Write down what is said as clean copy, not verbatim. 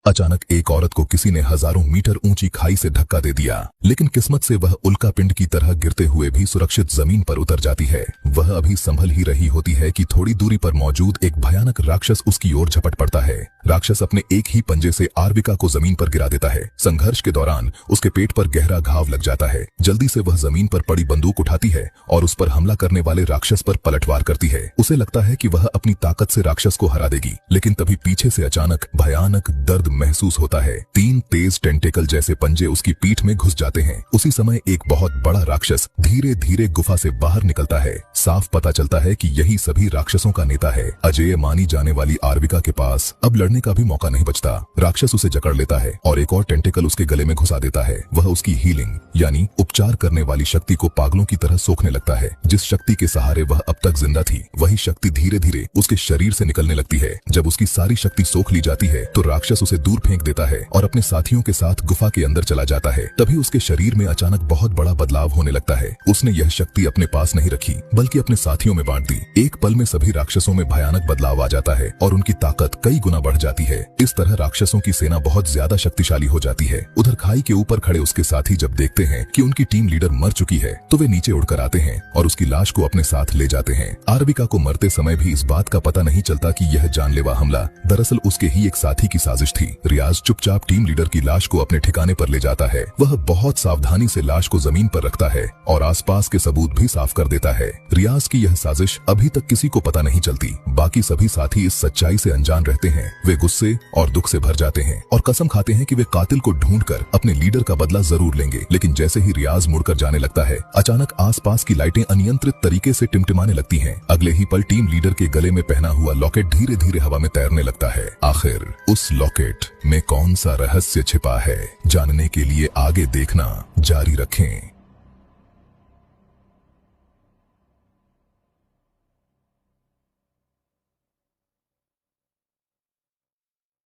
अचानक एक औरत को किसी ने हजारों मीटर ऊंची खाई से धक्का दे दिया, लेकिन किस्मत से वह उल्का पिंड की तरह गिरते हुए भी सुरक्षित जमीन पर उतर जाती है। वह अभी संभल ही रही होती है कि थोड़ी दूरी पर मौजूद एक भयानक राक्षस उसकी ओर झपट पड़ता है। राक्षस अपने एक ही पंजे से आर्विका को जमीन पर गिरा देता है। संघर्ष के दौरान उसके पेट पर गहरा घाव लग जाता है। जल्दी से वह जमीन पर पड़ी बंदूक उठाती है और उस पर हमला करने वाले राक्षस पर पलटवार करती है। उसे लगता है कि वह अपनी ताकत से राक्षस को हरा देगी, लेकिन तभी पीछे से अचानक भयानक दर्द महसूस होता है। 3 तेज टेंटेकल जैसे पंजे उसकी पीठ में घुस जाते हैं। उसी समय एक बहुत बड़ा राक्षस धीरे धीरे गुफा से बाहर निकलता है। साफ पता चलता है कि यही सभी राक्षसों का नेता है। अजेय मानी जाने वाली आर्विका के पास अब लड़ने का भी मौका नहीं बचता। राक्षस उसे जकड़ लेता है और एक और टेंटेकल उसके गले में घुसा देता है। वह उसकी हीलिंग यानी उपचार करने वाली शक्ति को पागलों की तरह सोखने लगता है। जिस शक्ति के सहारे वह अब तक जिंदा थी, वही शक्ति धीरे धीरे उसके शरीर से निकलने लगती है। जब उसकी सारी शक्ति सोख ली जाती है तो राक्षस उसे दूर फेंक देता है और अपने साथियों के साथ गुफा के अंदर चला जाता है। तभी उसके शरीर में अचानक बहुत बड़ा बदलाव होने लगता है। उसने यह शक्ति अपने पास नहीं रखी, बल्कि अपने साथियों में बांट दी। एक पल में सभी राक्षसों में भयानक बदलाव आ जाता है और उनकी ताकत कई गुना बढ़ जाती है। इस तरह राक्षसों की सेना बहुत ज्यादा शक्तिशाली हो जाती है। उधर खाई के ऊपर खड़े उसके साथी जब देखते हैं कि उनकी टीम लीडर मर चुकी है, तो वे नीचे उड़कर आते हैं और उसकी लाश को अपने साथ ले जाते हैं। आर्विका को मरते समय भी इस बात का पता नहीं चलता कि यह जानलेवा हमला दरअसल उसके ही एक साथी की साजिश थी। रियाज चुपचाप टीम लीडर की लाश को अपने ठिकाने पर ले जाता है। वह बहुत सावधानी से लाश को जमीन पर रखता है और आसपास के सबूत भी साफ कर देता है। रियाज की यह साजिश अभी तक किसी को पता नहीं चलती। बाकी सभी साथी इस सच्चाई से अनजान रहते हैं। वे गुस्से और दुख से भर जाते हैं और कसम खाते हैं कि वे कातिल को ढूंढकर अपने लीडर का बदला जरूर लेंगे। लेकिन जैसे ही रियाज मुड़कर जाने लगता है, अचानक आसपास की लाइटें अनियंत्रित तरीके से टिमटिमाने लगती हैं। अगले ही पल टीम लीडर के गले में पहना हुआ लॉकेट धीरे धीरे हवा में तैरने लगता है। आखिर उस लॉकेट में कौन सा रहस्य छिपा है, जानने के लिए आगे देखना जारी रखें।